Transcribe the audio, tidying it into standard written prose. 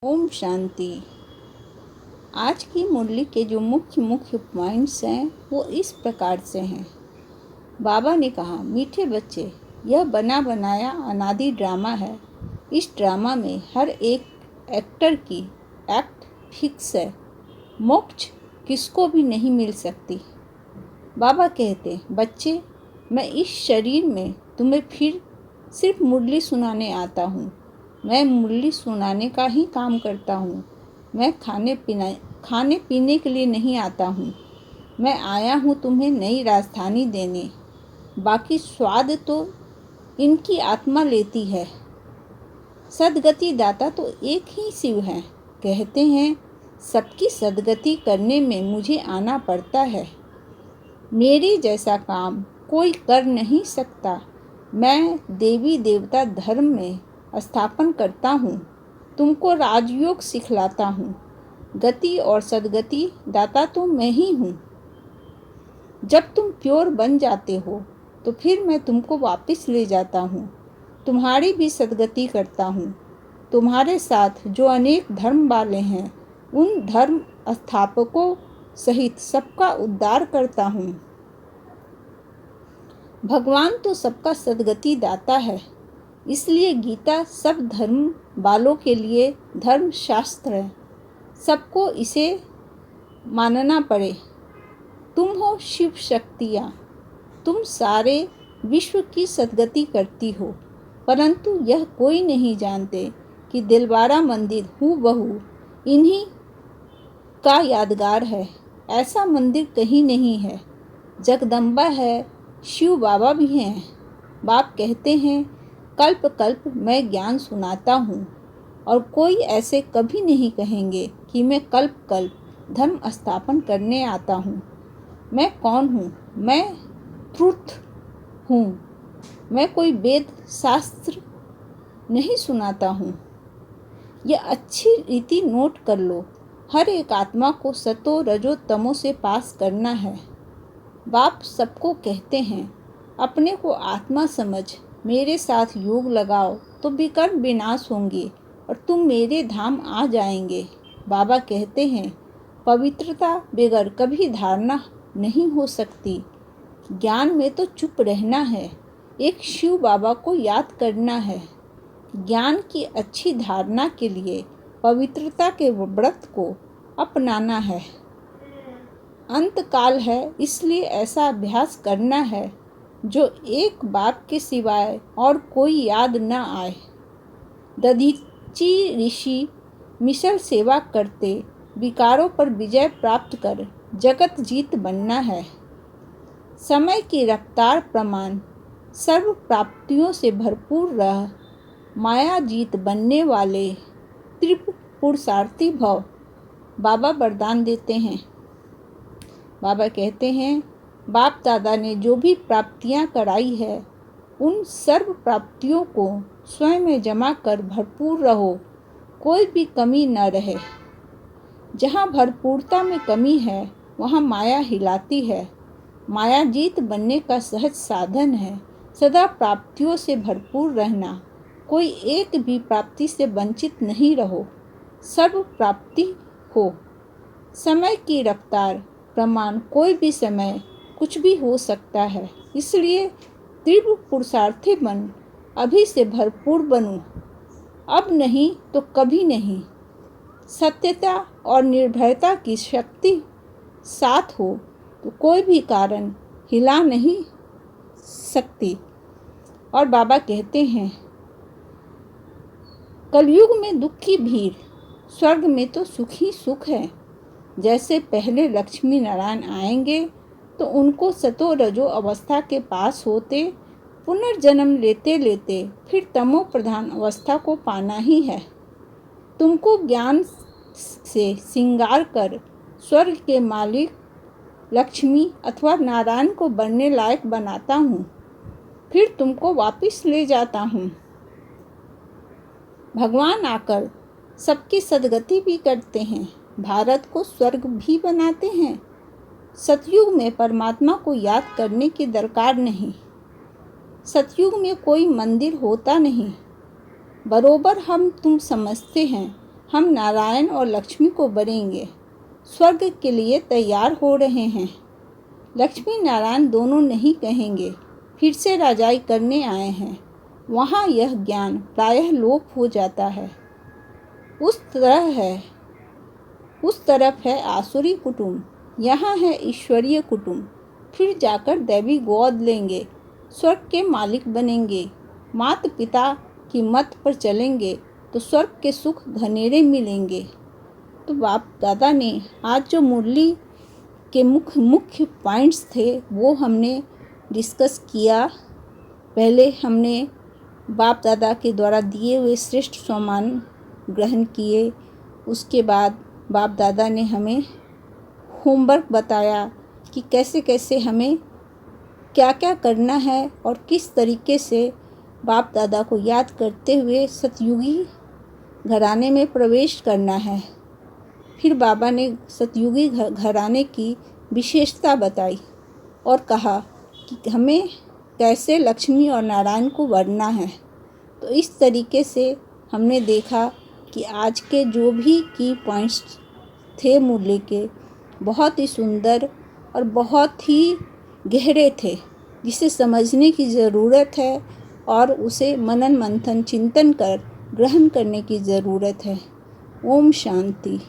ओम शांति। आज की मुरली के जो मुख्य पॉइंट्स हैं वो इस प्रकार से हैं। बाबा ने कहा, मीठे बच्चे, यह बना बनाया अनादि ड्रामा है। इस ड्रामा में हर एक एक्टर की एक्ट फिक्स है। मोक्ष किसको भी नहीं मिल सकती। बाबा कहते, बच्चे, मैं इस शरीर में तुम्हें फिर सिर्फ मुरली सुनाने आता हूँ। मैं मुरली सुनाने का ही काम करता हूँ। मैं खाने पीने के लिए नहीं आता हूँ। मैं आया हूँ तुम्हें नई राजधानी देने। बाकी स्वाद तो इनकी आत्मा लेती है। सदगति दाता तो एक ही शिव है। कहते हैं, सबकी सदगति करने में मुझे आना पड़ता है। मेरे जैसा काम कोई कर नहीं सकता। मैं देवी देवता धर्म में स्थापन करता हूँ। तुमको राजयोग सिखलाता हूँ। गति और सदगति दाता तो मैं ही हूँ। जब तुम प्योर बन जाते हो तो फिर मैं तुमको वापस ले जाता हूँ। तुम्हारी भी सदगति करता हूँ। तुम्हारे साथ जो अनेक धर्म वाले हैं उन धर्म स्थापकों सहित सबका उद्धार करता हूँ। भगवान तो सबका सदगति दाता है। इसलिए गीता सब धर्म वालों के लिए धर्म शास्त्र है। सबको इसे मानना पड़े। तुम हो शिव शक्तियाँ। तुम सारे विश्व की सदगति करती हो, परंतु यह कोई नहीं जानते कि दिलवारा मंदिर हूबहू इन्हीं का यादगार है। ऐसा मंदिर कहीं नहीं है। जगदम्बा है, शिव बाबा भी हैं। बाप कहते हैं, कल्प कल्प मैं ज्ञान सुनाता हूँ और कोई ऐसे कभी नहीं कहेंगे कि मैं कल्प कल्प धर्म स्थापन करने आता हूँ। मैं कौन हूँ? मैं ट्रुथ हूँ। मैं कोई वेद शास्त्र नहीं सुनाता हूँ। यह अच्छी रीति नोट कर लो। हर एक आत्मा को सतो रजो तमो से पास करना है। बाप सबको कहते हैं, अपने को आत्मा समझ मेरे साथ योग लगाओ तो विकर्म विनाश होंगे और तुम मेरे धाम आ जाएंगे। बाबा कहते हैं, पवित्रता बगैर कभी धारणा नहीं हो सकती। ज्ञान में तो चुप रहना है। एक शिव बाबा को याद करना है। ज्ञान की अच्छी धारणा के लिए पवित्रता के व्रत को अपनाना है। अंत काल है, इसलिए ऐसा अभ्यास करना है जो एक बाप के सिवाय और कोई याद न आए। दधीची ऋषि मिशल सेवा करते विकारों पर विजय प्राप्त कर जगत जीत बनना है। समय की रफ्तार प्रमाण सर्व प्राप्तियों से भरपूर रह माया जीत बनने वाले त्रिपुर पुरुषार्थी भव। बाबा वरदान देते हैं। बाबा कहते हैं, बाप दादा ने जो भी प्राप्तियां कराई है उन सर्व प्राप्तियों को स्वयं में जमा कर भरपूर रहो। कोई भी कमी न रहे। जहाँ भरपूरता में कमी है वहाँ माया हिलाती है। माया जीत बनने का सहज साधन है। सदा प्राप्तियों से भरपूर रहना। कोई एक भी प्राप्ति से वंचित नहीं रहो। सर्व प्राप्ति हो। समय की रफ्तार प्रमाण कोई भी समय कुछ भी हो सकता है। इसलिए तीव्र पुरुषार्थी बन। अभी से भरपूर बनो। अब नहीं तो कभी नहीं। सत्यता और निर्भयता की शक्ति साथ हो तो कोई भी कारण हिला नहीं सकती। और बाबा कहते हैं, कलयुग में दुख की भीड़, स्वर्ग में तो सुख ही सुख है। जैसे पहले लक्ष्मी नारायण आएंगे तो उनको सतो रजो अवस्था के पास होते पुनर्जन्म लेते लेते फिर तमो प्रधान अवस्था को पाना ही है। तुमको ज्ञान से श्रृंगार कर स्वर्ग के मालिक लक्ष्मी अथवा नारायण को बनने लायक बनाता हूँ। फिर तुमको वापस ले जाता हूँ। भगवान आकर सबकी सदगति भी करते हैं। भारत को स्वर्ग भी बनाते हैं। सतयुग में परमात्मा को याद करने की दरकार नहीं। सतयुग में कोई मंदिर होता नहीं। बरोबर हम तुम समझते हैं हम नारायण और लक्ष्मी को वरेंगे, स्वर्ग के लिए तैयार हो रहे हैं। लक्ष्मी नारायण दोनों नहीं कहेंगे, फिर से राजाई करने आए हैं। वहाँ यह ज्ञान प्रायः लोप हो जाता है। उस तरफ है आसुरी कुटुंब, यहाँ है ईश्वरीय कुटुंब। फिर जाकर दैवी गोद लेंगे, स्वर्ग के मालिक बनेंगे। माता पिता की मत पर चलेंगे तो स्वर्ग के सुख घनेरे मिलेंगे। तो बाप दादा ने आज जो मुरली के मुख्य पॉइंट्स थे वो हमने डिस्कस किया। पहले हमने बाप दादा के द्वारा दिए हुए श्रेष्ठ सम्मान ग्रहण किए। उसके बाद बाप दादा ने हमें होमवर्क बताया कि कैसे कैसे हमें क्या क्या करना है और किस तरीके से बाप दादा को याद करते हुए सतयुगी घराने में प्रवेश करना है। फिर बाबा ने सतयुगी घराने की विशेषता बताई और कहा कि हमें कैसे लक्ष्मी और नारायण को वरना है। तो इस तरीके से हमने देखा कि आज के जो भी की पॉइंट्स थे मुरली के, बहुत ही सुंदर और बहुत ही गहरे थे, जिसे समझने की ज़रूरत है और उसे मनन मंथन चिंतन कर ग्रहण करने की ज़रूरत है। ओम शांति।